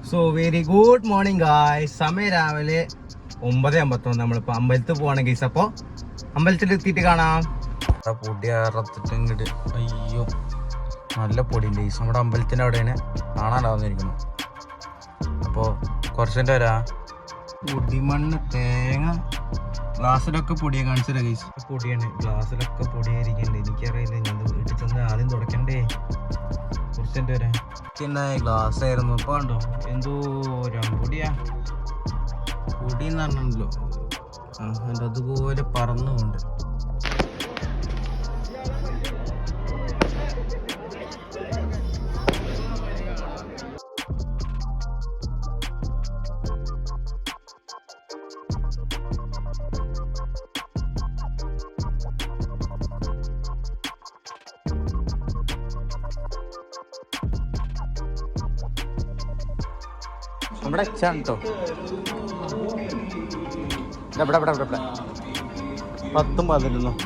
So very good morning guys. സമയം രാവിലെ 9:51. നമ്മളിപ്പോൾ അമ്പലത്തിൽ പോവാണ് ഗൈസ്. അപ്പോൾ അമ്പലത്തിൽ എത്തിയിട്ട് കാണാം. പൊടി അറത്തിട്ട് ഇങ്ങോട്ട് അയ്യോ നല്ല പൊടിയുണ്ട് ഗൈസ്. നമ്മുടെ അമ്പലത്തിൻ്റെ അവിടെയാണ് കാണാനാവുന്നിരിക്കുന്നു. അപ്പോൾ കുറച്ചെൻ്റെ വരാ പൊടിമണ്ണ് തേങ്ങ ഗ്ലാസ്സിലൊക്കെ പൊടിയെ കാണിച്ചില്ല ഗൈസ്. പൊടിയാണ്, ഗ്ലാസ്സിലൊക്കെ പൊടിയായിരിക്കുന്നുണ്ട്. എനിക്കറിയില്ല, ഞാൻ വീട്ടിൽ ചെന്ന് ആദ്യം തുടക്കണ്ടേ. കുറച്ചെൻ്റെ വരാ ഗ്ലാസ് ആയിരുന്നു. ഇപ്പൊ കണ്ടോ എന്തോ പൊടിയാ പൊടിന്ന് പറഞ്ഞല്ലോ. അതുപോലെ പറന്നുകൊണ്ട് നമ്മുടെ എക്സാണ് കേട്ടോ. ഇവിടെ 10ഉം 11ഉം.